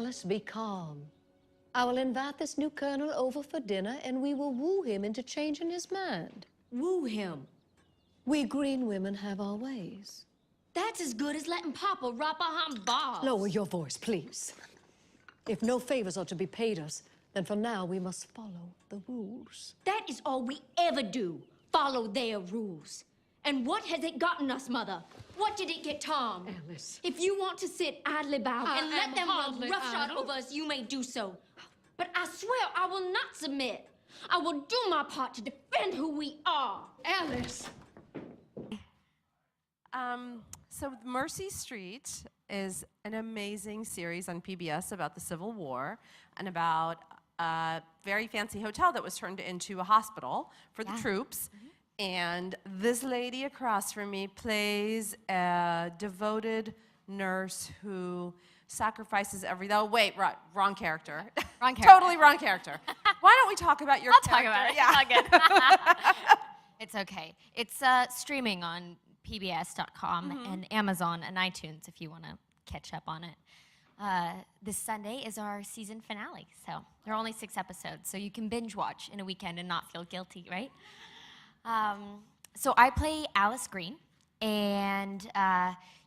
Alice, be calm. I will invite this new colonel over for dinner, and we will woo him into changing his mind. Woo him? We green women have our ways. That's as good as letting Papa rub behind bars. Lower your voice, please. If no favors are to be paid us, then for now we must follow the rules. That is all we ever do, follow their rules. And what has it gotten us, Mother? What did it get Tom? Alice. If you want to sit idly by and let them run roughshod idle. over us, you may do so. But I swear I will not submit. I will do my part to defend who we are. Alice! So Mercy Street is an amazing series on PBS about the Civil War and about a very fancy hotel that was turned into a hospital for the troops. And this lady across from me plays a devoted nurse who sacrifices everything. Oh, wait, wrong character. Wrong character. Totally wrong character. Why don't we talk about your I'll character? talk about it. Yeah. It's all good. It's okay. It's streaming on pbs.com and Amazon and iTunes if you want to catch up on it. This Sunday is our season finale, so there are only 6 episodes, so you can binge watch in a weekend and not feel guilty, right? So I play Alice Green, and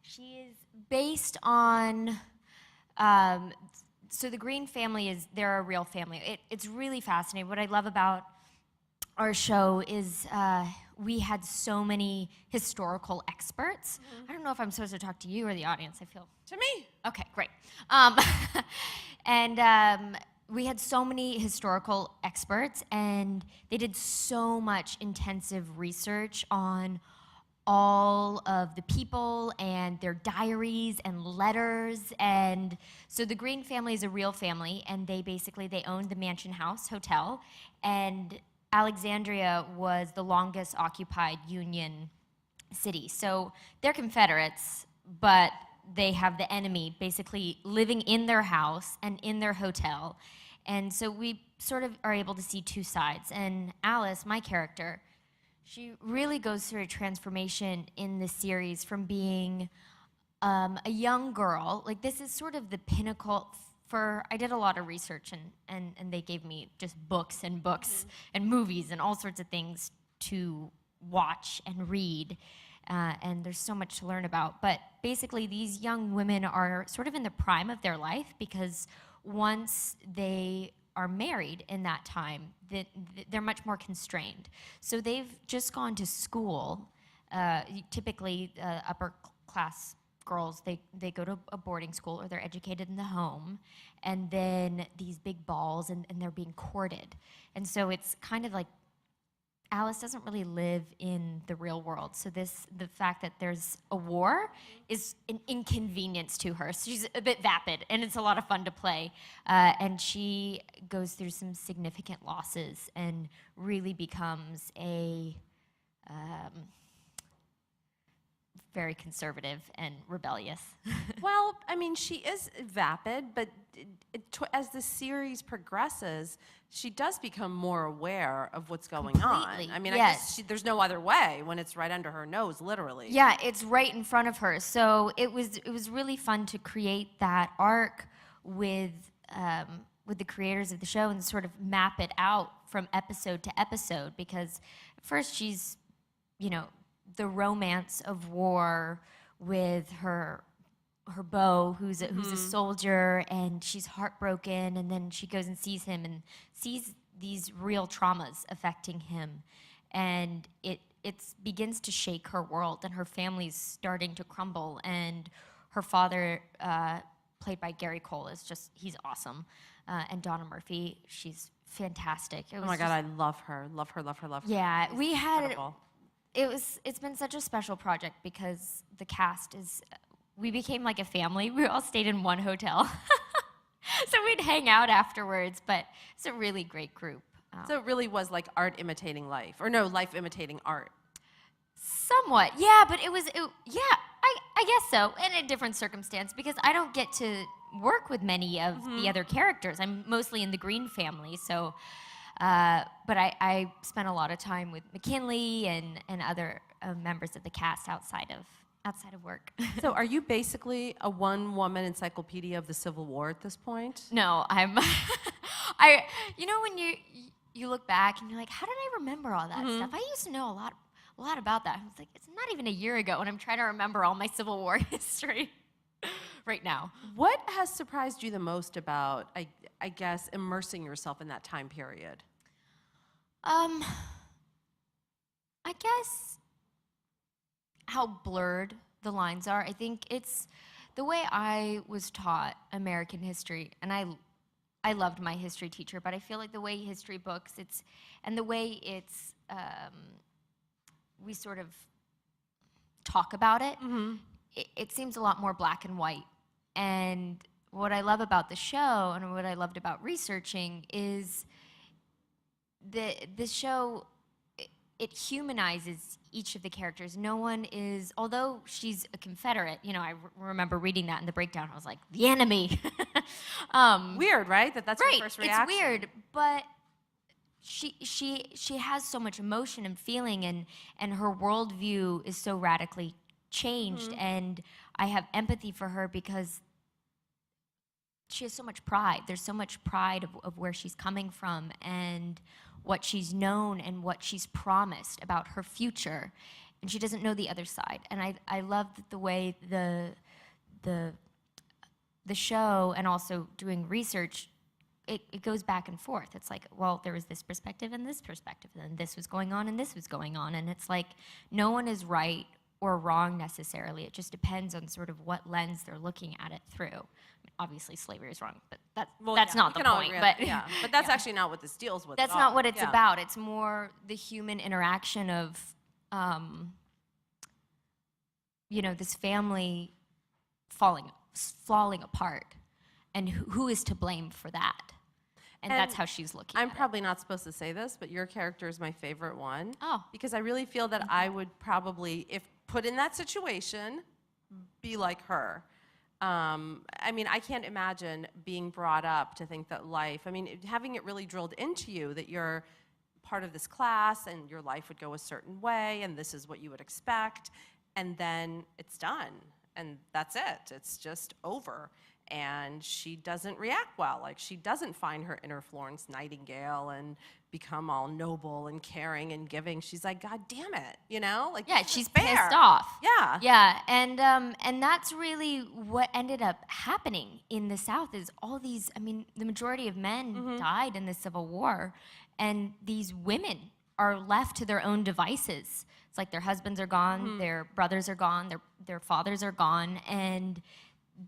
she is based on, so the Green family they're a real family. It's really fascinating. What I love about our show is we had so many historical experts. I don't know if I'm supposed to talk to you or the audience, I feel. To me. Okay, great. We had so many historical experts, and they did so much intensive research on all of the people and their diaries and letters. And so the Green family is a real family, and they owned the Mansion House Hotel, and Alexandria was the longest occupied Union city. So they're Confederates, but they have the enemy basically living in their house and in their hotel. And so we sort of are able to see 2 sides. And Alice, my character, she really goes through a transformation in this series from being a young girl. Like, this is sort of the pinnacle for, I did a lot of research, and they gave me just books and books and movies and all sorts of things to watch and read. And there's so much to learn about. But basically, these young women are sort of in the prime of their life, because once they are married in that time, they're much more constrained. So they've just gone to school. Typically, upper class girls, they go to a boarding school, or they're educated in the home, and then these big balls, and they're being courted. And so it's kind of like Alice doesn't really live in the real world. So the fact that there's a war is an inconvenience to her. So she's a bit vapid, and it's a lot of fun to play. And she goes through some significant losses and really becomes a very conservative and rebellious. Well, I mean, she is vapid, but as the series progresses, she does become more aware of what's going Completely, on. I mean, yes. I guess there's no other way when it's right under her nose, literally. Yeah, it's right in front of her. So it was really fun to create that arc with the creators of the show and sort of map it out from episode to episode, because at first she's, the romance of war with her beau, who's a soldier, and she's heartbroken, and then she goes and sees him and sees these real traumas affecting him, and it begins to shake her world, and her family's starting to crumble, and her father, played by Gary Cole, he's awesome, and Donna Murphy, she's fantastic. Oh my God, I love her. Yeah, She's we had incredible. It's been such a special project, because the cast we became like a family. We all stayed in one hotel. So we'd hang out afterwards, but it's a really great group. So it really was like art imitating life, or no, life imitating art. Somewhat, yeah, but I guess so, in a different circumstance, because I don't get to work with many of the other characters. I'm mostly in the Green family, so, but I spent a lot of time with McKinley and other members of the cast outside outside of work. So are you basically a one-woman encyclopedia of the Civil War at this point? No, you know, when you look back and you're like, how did I remember all that stuff? I used to know a lot about that. I was like, it's not even a year ago, and I'm trying to remember all my Civil War history right now. What has surprised you the most about, I guess, immersing yourself in that time period? I guess how blurred the lines are. I think it's the way I was taught American history, and I loved my history teacher, but I feel like the way history books, and the way we sort of talk about it, it seems a lot more black and white. And what I love about the show and what I loved about researching is this show, it humanizes each of the characters. No one is, although she's a Confederate, you know, I remember reading that in the breakdown. I was like, the enemy. Weird, right? That's right, your first reaction. It's weird, but she has so much emotion and feeling, and her worldview is so radically changed, and I have empathy for her because she has so much pride. There's so much pride of where she's coming from and what she's known and what she's promised about her future, and she doesn't know the other side. And I love the way the show, and also doing research, it goes back and forth. It's like, well, there was this perspective and this perspective, and this was going on and this was going on, and it's like no one is right or wrong necessarily. It just depends on sort of what lens they're looking at it through. I mean, obviously, slavery is wrong, but that's not the point. But that's actually not what this deals with. That's not what it's about. It's more the human interaction of, you know, this family falling apart, and who is to blame for that. And that's how she's looking at it. I'm probably not supposed to say this, but your character is my favorite one. Oh. Because I really feel that I would probably, if put in that situation, be like her. I mean, I can't imagine being brought up to think that life, I mean, having it really drilled into you that you're part of this class and your life would go a certain way and this is what you would expect, and then it's done and that's it. It's just over. And she doesn't react well. Like, she doesn't find her inner Florence Nightingale and become all noble and caring and giving. She's like, God damn it, you know? Like, yeah, she's pissed off. Yeah. Yeah, and that's really what ended up happening in the South is all these, I mean, the majority of men died in the Civil War, and these women are left to their own devices. It's like their husbands are gone, their brothers are gone, their fathers are gone, and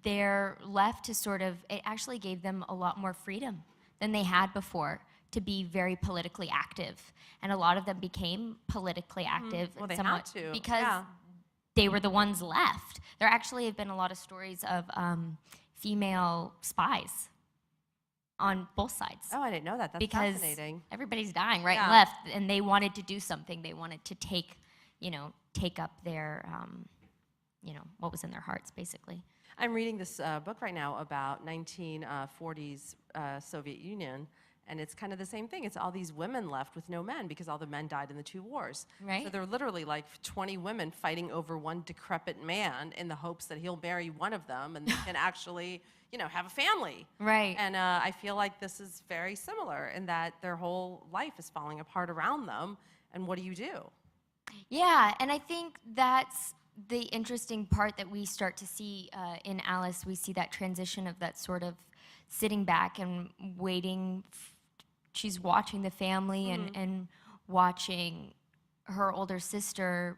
they're left to sort of, it actually gave them a lot more freedom than they had before to be very politically active. And a lot of them became politically active Well, they somewhat had to, because they were the ones left. There actually have been a lot of stories of female spies on both sides. Oh, I didn't know that. That's because fascinating. Everybody's dying right and left, and they wanted to do something. They wanted to take up their, what was in their hearts, basically. I'm reading this book right now about 1940s Soviet Union, and it's kind of the same thing. It's all these women left with no men because all the men died in the two wars. Right. So they're literally like 20 women fighting over one decrepit man in the hopes that he'll marry one of them and they can actually, have a family. Right. And I feel like this is very similar in that their whole life is falling apart around them, and what do you do? Yeah, and I think that's the interesting part that we start to see in Alice. We see that transition of that sort of sitting back and waiting. She's watching the family and watching her older sister,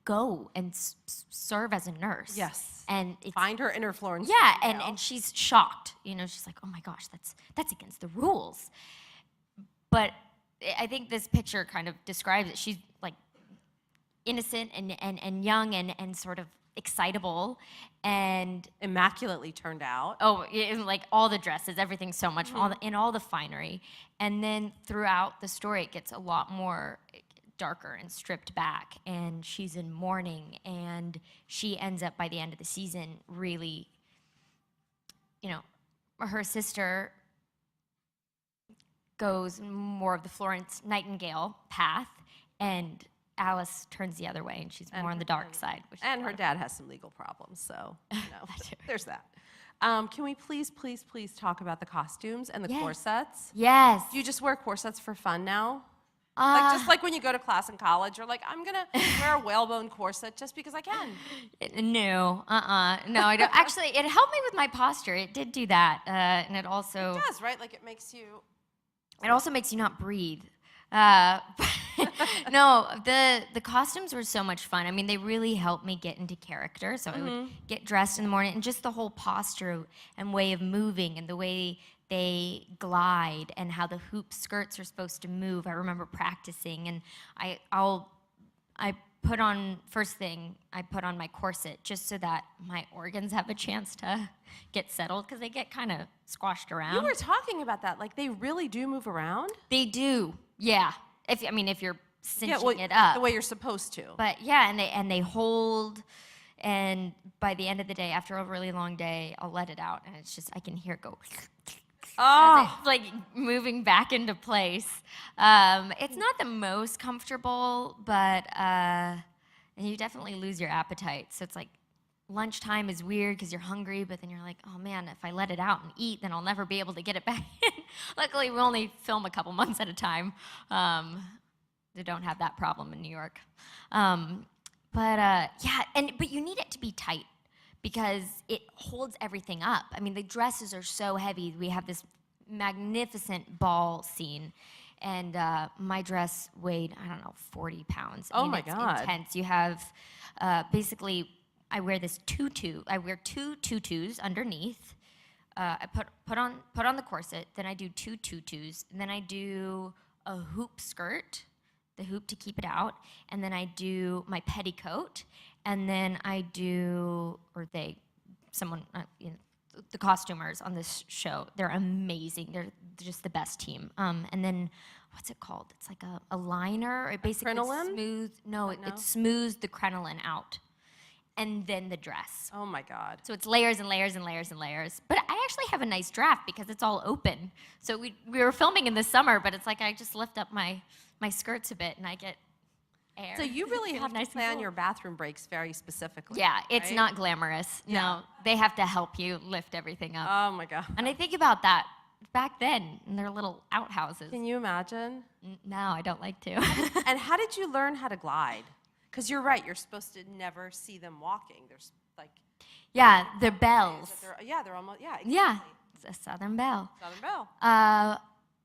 go and serve as a nurse. Yes. And find her inner Florence. Yeah, and she's shocked. She's like, oh my gosh, that's against the rules. But I think this picture kind of describes it. She's like innocent and young and sort of excitable and immaculately turned out. Oh, like all the dresses, everything so much, all the finery. And then throughout the story, it gets a lot more darker and stripped back, and she's in mourning, and she ends up by the end of the season really, her sister goes more of the Florence Nightingale path, and Alice turns the other way, and she's more on the dark side. And her dad has some legal problems, so there's that. Can we please talk about the costumes and the corsets? Yes. Do you just wear corsets for fun now? Like just like when you go to class in college, you're like, I'm gonna wear a whalebone corset just because I can. No, no, I don't. Actually, it helped me with my posture. It did do that, and it also. It does, right? Like it makes you. It also makes you not breathe. No, the costumes were so much fun. I mean, they really helped me get into character. So I would get dressed in the morning, and just the whole posture and way of moving and the way they glide and how the hoop skirts are supposed to move. I remember practicing, and I put on, first thing, I put on my corset just so that my organs have a chance to get settled, because they get kind of squashed around. You were talking about that, like they really do move around? They do, yeah. If you're cinching it up. The way you're supposed to. But yeah, and they hold, and by the end of the day, after a really long day, I'll let it out, and it's just, I can hear it go. Oh. Like moving back into place. It's not the most comfortable, but and you definitely lose your appetite. So it's like lunchtime is weird because you're hungry, but then you're like, oh man, if I let it out and eat, then I'll never be able to get it back in. Luckily, we only film a couple months at a time. They don't have that problem in New York. But you need it to be tight, because it holds everything up. I mean, the dresses are so heavy. We have this magnificent ball scene, and my dress weighed, 40 pounds. Oh my God. It's intense. You have, basically, I wear this tutu. I wear 2 tutus underneath. I put on the corset, then I do 2 tutus, and then I do a hoop skirt, the hoop to keep it out, and then I do my petticoat, and then I do, the costumers on this show, they're amazing. They're just the best team. And then, what's it called? It's like a liner. It basically crinoline? It smooths the crinoline out. And then the dress. Oh my God. So it's layers and layers and layers and layers. But I actually have a nice draft because it's all open. So we were filming in the summer, but it's like I just lift up my skirts a bit and I get air. So you really have nice to plan your bathroom breaks very specifically. Yeah, it's right? not glamorous. Yeah. No, they have to help you lift everything up. Oh my God. And I think about that back then in their little outhouses. Can you imagine? No, I don't like to. And how did you learn how to glide? Because you're right, you're supposed to never see them walking. There's like... Yeah, they're bells. They're almost, exactly. Yeah, it's a Southern belle. Southern belle.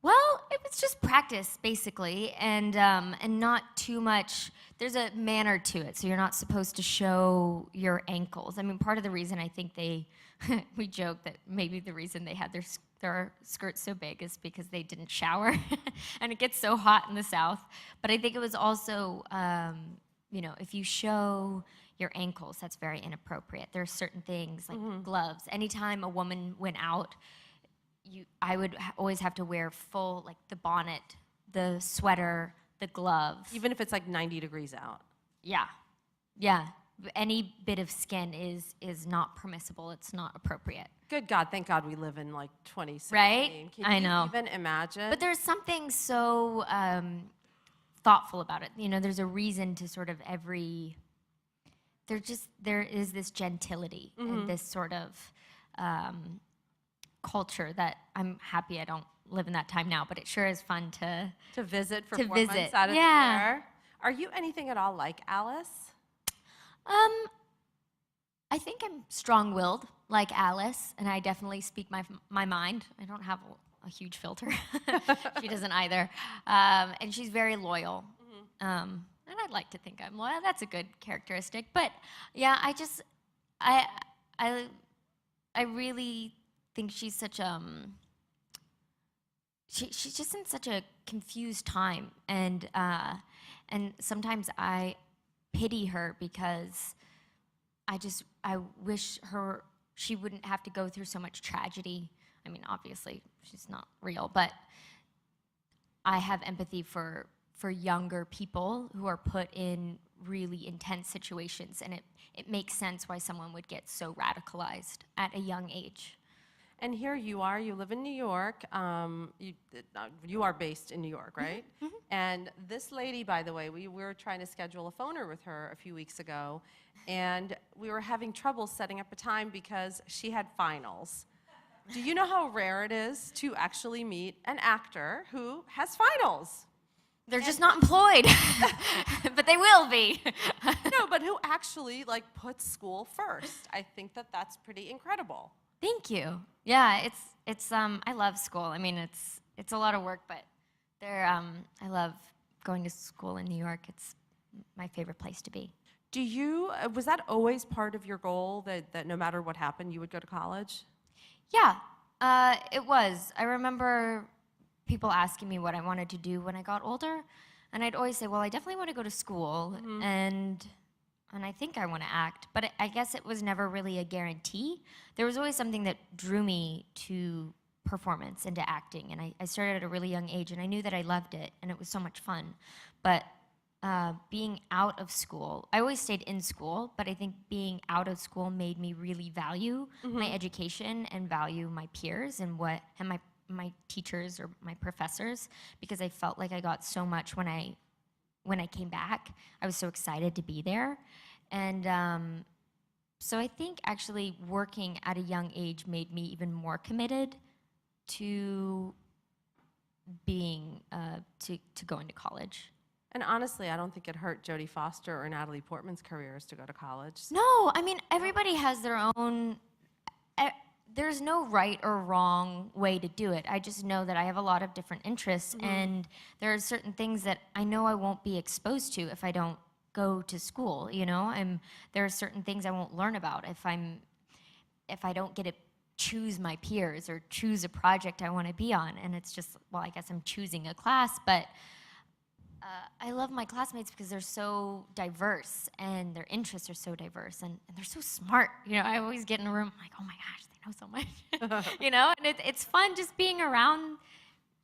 Well, it was just practice, basically, and not too much. There's a manner to it, so you're not supposed to show your ankles. I mean, part of the reason I think we joke that maybe the reason they had their skirts so big is because they didn't shower, and it gets so hot in the South. But I think it was also, if you show your ankles, that's very inappropriate. There are certain things like gloves. Anytime a woman went out, I would always have to wear full, like the bonnet, the sweater, the gloves. Even if it's like 90 degrees out. Yeah, yeah. Any bit of skin is not permissible. It's not appropriate. Good God, thank God we live in like 2016. Right? Can you know. even imagine? But there's something so thoughtful about it. There's a reason to sort of there is this gentility and this sort of culture that I'm happy I don't live in that time now, but it sure is fun to visit for to 4 visit. months out of the Yeah. year. Are you anything at all like Alice? I think I'm strong-willed like Alice, and I definitely speak my mind. I don't have a huge filter. She doesn't either. And she's very loyal. And I'd like to think I'm loyal. That's a good characteristic. But yeah, I really think she's such she's just in such a confused time, and sometimes I pity her because I wish she wouldn't have to go through so much tragedy. I mean, obviously she's not real, but I have empathy for younger people who are put in really intense situations, and it makes sense why someone would get so radicalized at a young age. And here you are, you live in New York. You are based in New York, right? Mm-hmm. And this lady, by the way, we were trying to schedule a phoner with her a few weeks ago, and we were having trouble setting up a time because she had finals. Do you know how rare it is to actually meet an actor who has finals? They're just not employed, but they will be. No, but who actually like puts school first. I think that that's pretty incredible. Thank you. Yeah, it's I love school. I mean, it's a lot of work, but I love going to school in New York. It's my favorite place to be. Was that always part of your goal that no matter what happened, you would go to college? Yeah, it was. I remember people asking me what I wanted to do when I got older, and I'd always say, well, I definitely want to go to school, and I think I want to act, but I guess it was never really a guarantee. There was always something that drew me to performance and to acting, and I started at a really young age, and I knew that I loved it, and it was so much fun. But being out of school, I always stayed in school, but I think being out of school made me really value my education and value my peers and my teachers or my professors, because I felt like I got so much when I came back. I was so excited to be there. And so I think actually working at a young age made me even more committed to being, to going to college. And honestly, I don't think it hurt Jodie Foster or Natalie Portman's careers to go to college. No, I mean, everybody has their own, there's no right or wrong way to do it. I just know that I have a lot of different interests, and there are certain things that I know I won't be exposed to if I don't go to school, you know? There are certain things I won't learn about if I don't get to choose my peers or choose a project I want to be on. And it's just, well, I guess I'm choosing a class, but I love my classmates because they're so diverse and their interests are so diverse, and they're so smart. You know, I always get in a room, I'm like, oh my gosh, they know so much. You know, and it's fun just being around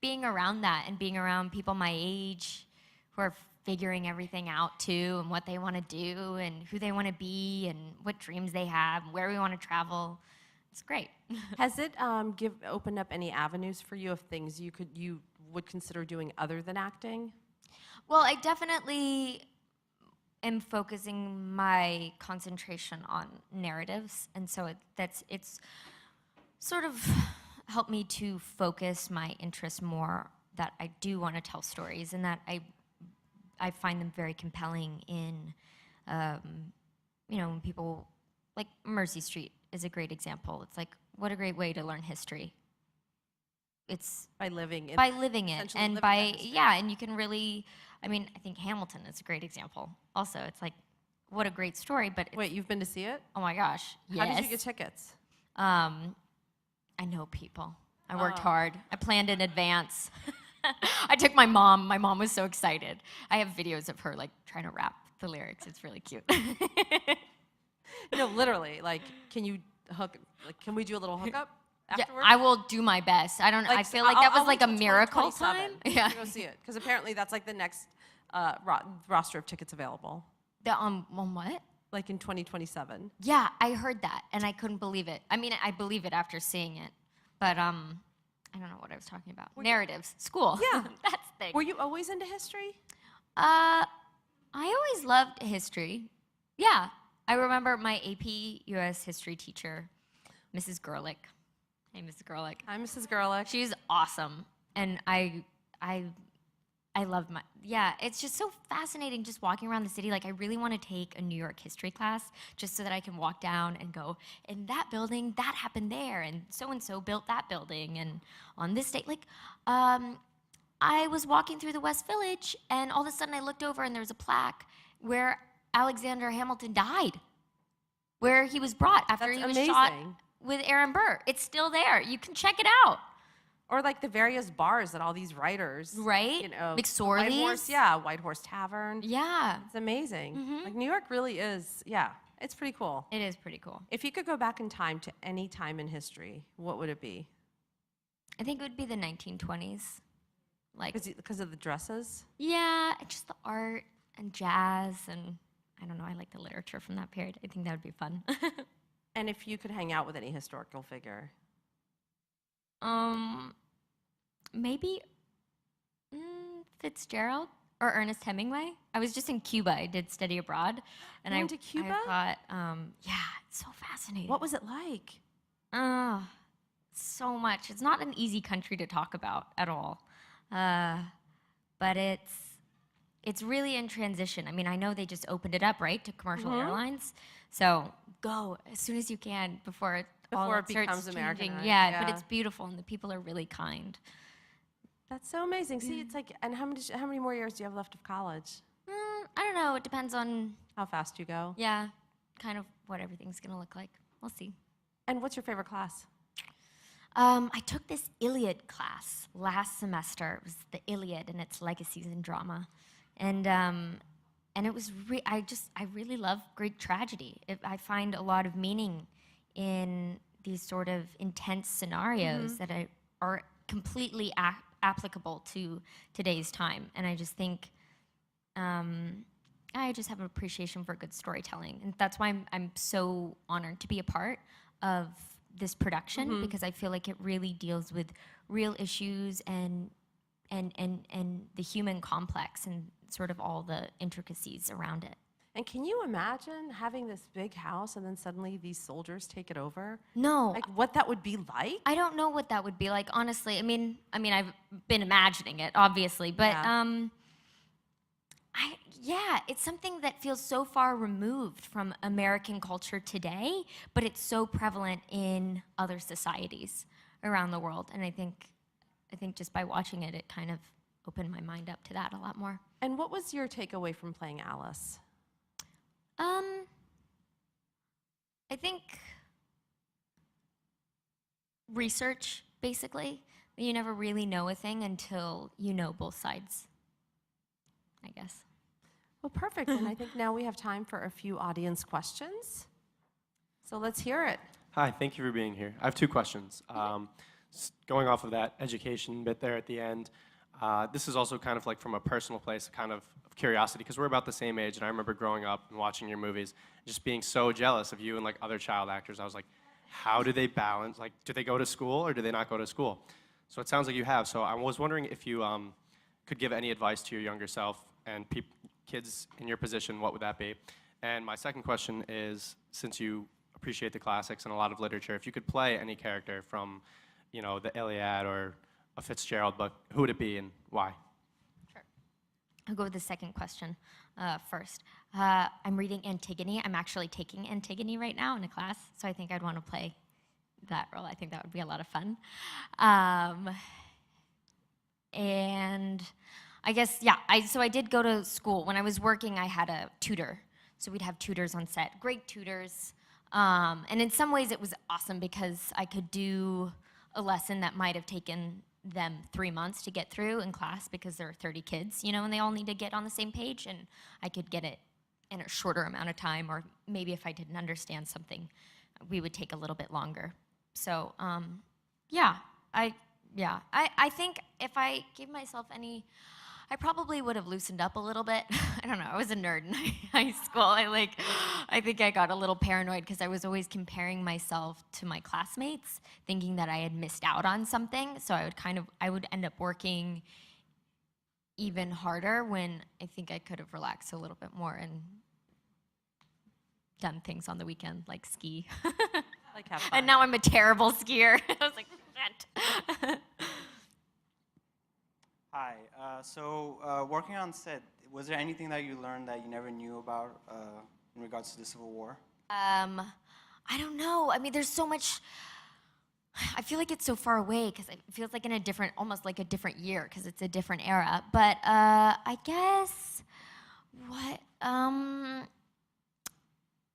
that and being around people my age who are figuring everything out too, and what they want to do and who they want to be and what dreams they have, where we want to travel. It's great. Has it opened up any avenues for you of things you would consider doing other than acting? Well, I definitely am focusing my concentration on narratives, and so it's sort of helped me to focus my interest more that I do want to tell stories, and that I find them very compelling in, you know, when people, like Mercy Street is a great example. It's like, what a great way to learn history. It's by living it, and and you can really, I mean, I think Hamilton is a great example. Also, it's like, what a great story, but wait, you've been to see it? Oh my gosh, yes. How did you get tickets? I know people. I worked hard. I planned in advance. I took my mom. My mom was so excited. I have videos of her like trying to rap the lyrics. It's really cute. No, literally, like, can we do a little hookup? Afterwards? Yeah, I will do my best. I don't know. I feel like that was like a miracle time. Yeah. To go see it. Because apparently that's like the next roster of tickets available. On what? Like in 2027. Yeah, I heard that, and I couldn't believe it. I mean, I believe it after seeing it. But I don't know what I was talking about. Narratives. School. Yeah. That's the thing. Were you always into history? I always loved history. Yeah. I remember my AP US history teacher, Mrs. Gerlich. Hey, Mrs. Gerlich. Hi, Mrs. Gerlich. She's awesome, and I love it's just so fascinating just walking around the city. Like, I really want to take a New York history class just so that I can walk down and go, in that building, that happened there, and so built that building, and on this date, like, I was walking through the West Village, and all of a sudden I looked over and there was a plaque where Alexander Hamilton died, where he was brought after he was shot with Aaron Burr. It's still there. You can check it out. Or like the various bars that all these writers, right? You know, McSorley's, White Horse Tavern. Yeah, it's amazing. Like, New York really is. Yeah, it's pretty cool. It is pretty cool. If you could go back in time to any time in history, what would it be? I think it would be the 1920s, like because of the dresses. Yeah, just the art and jazz, and I don't know. I like the literature from that period. I think that would be fun. And if you could hang out with any historical figure? Maybe Fitzgerald or Ernest Hemingway. I was just in Cuba. I did study abroad, and You went to Cuba? I thought, yeah, it's so fascinating. What was it like? So much. It's not an easy country to talk about at all, but it's really in transition. I mean, I know they just opened it up, right, to commercial airlines. So go as soon as you can before all Before it that starts becomes changing. Americanized, Yeah, yeah. but it's beautiful, and the people are really kind. That's so amazing. See, it's like, and how many more years do you have left of college? I don't know. It depends on, How fast you go? yeah, kind of what everything's gonna look like. We'll see. And what's your favorite class? I took this Iliad class last semester. It was the Iliad and its legacies in drama, and it was I really love Greek tragedy. I find a lot of meaning in these sort of intense scenarios that are completely applicable to today's time, and I just think I just have an appreciation for good storytelling, and that's why I'm so honored to be a part of this production, because I feel like it really deals with real issues and the human complex and sort of all the intricacies around it. And can you imagine having this big house and then suddenly these soldiers take it over? No, Like what that would be like? I don't know what that would be like, honestly. I mean, I've been imagining it, obviously, but yeah, it's something that feels so far removed from American culture today, but it's so prevalent in other societies around the world. And I think just by watching it, it kind of opened my mind up to that a lot more. And what was your takeaway from playing Alice? I think research, basically. You never really know a thing until you know both sides, I guess. Well, perfect. And I think now we have time for a few audience questions. So let's hear it. Hi, thank you for being here. I have two questions. Going off of that education bit there at the end, this is also kind of like from a personal place, kind of curiosity, because we're about the same age, and I remember growing up and watching your movies, just being so jealous of you and like other child actors. I was like, how do they balance? Like, do they go to school or do they not go to school? So it sounds like you have. So I was wondering if you could give any advice to your younger self and kids in your position, what would that be? And my second question is, since you appreciate the classics and a lot of literature, if you could play any character from, you know, the Iliad or a Fitzgerald book, who would it be and why? Sure. I'll go with the second question first. I'm reading Antigone. I'm actually taking Antigone right now in a class, so I think I'd want to play that role. I think that would be a lot of fun. And I guess, yeah, so I did go to school. When I was working, I had a tutor. So we'd have tutors on set, great tutors. And in some ways it was awesome because I could do a lesson that might have taken them 3 months to get through in class because there are 30 kids, you know, and they all need to get on the same page, and I could get it in a shorter amount of time, or maybe if I didn't understand something, we would take a little bit longer. So, I think if I gave myself any, I probably would have loosened up a little bit. I don't know, I was a nerd in high school. I think I got a little paranoid because I was always comparing myself to my classmates, thinking that I had missed out on something. So I would end up working even harder when I think I could have relaxed a little bit more and done things on the weekend, like ski. Like have fun. And now I'm a terrible skier. I was like, shit. Hi. Working on set, was there anything that you learned that you never knew about in regards to the Civil War? I don't know. I mean, there's so much. I feel like it's so far away because it feels like almost like a different year because it's a different era. But I guess what?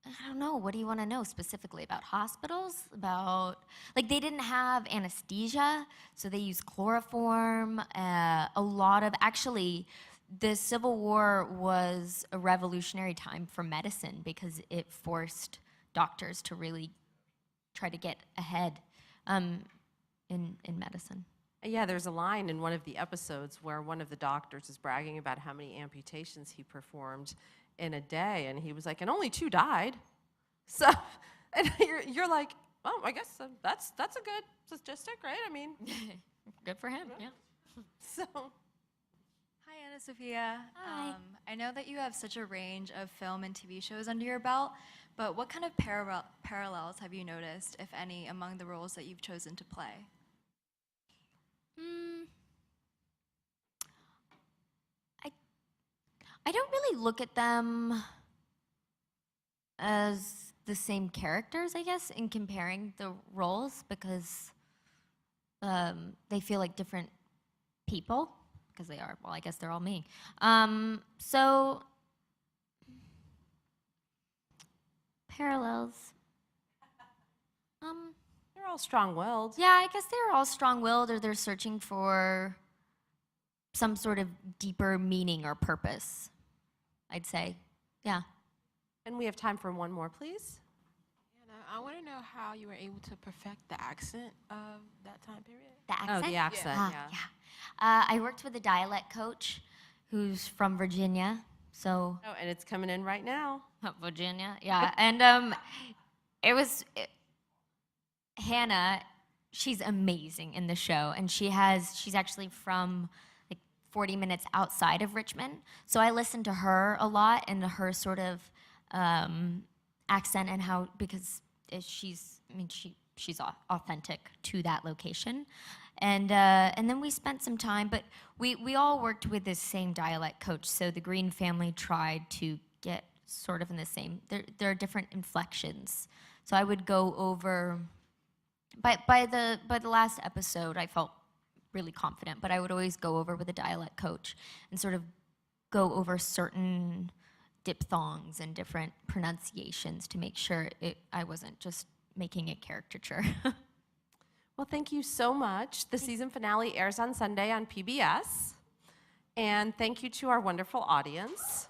I don't know. What do you want to know specifically about hospitals? About, like, they didn't have anesthesia, so they used chloroform. Actually, the Civil War was a revolutionary time for medicine because it forced doctors to really try to get ahead in medicine. Yeah, there's a line in one of the episodes where one of the doctors is bragging about how many amputations he performed in a day, and he was like, and only 2 died. So, and you're like, Oh, I guess that's a good statistic, right? I mean, Good for him, yeah. so. Hi, AnnaSophia. Hi. I know that you have such a range of film and TV shows under your belt, but what kind of parallels have you noticed, if any, among the roles that you've chosen to play? I don't really look at them as the same characters, I guess, in comparing the roles, because they feel like different people, because they are. Well, I guess they're all me. So, parallels. They're all strong-willed. Yeah, I guess they're all strong-willed, or they're searching for some sort of deeper meaning or purpose, I'd say. Yeah. And we have time for one more, please. And I want to know how you were able to perfect the accent of that time period. The accent? Oh, the accent, yeah. I worked with a dialect coach who's from Virginia, so... Oh, and it's coming in right now. Virginia, yeah. And Hannah, she's amazing in the show, and she's actually from like 40 minutes outside of Richmond. So I listened to her a lot and her sort of accent and how, because she's authentic to that location. And then we spent some time, but we all worked with this same dialect coach. So the Green family tried to get sort of in the same, there are different inflections. So I would go over, by the last episode, I felt really confident, but I would always go over with a dialect coach and sort of go over certain diphthongs and different pronunciations to make sure I wasn't just making a caricature. Well, thank you so much. The season finale airs on Sunday on PBS. And thank you to our wonderful audience.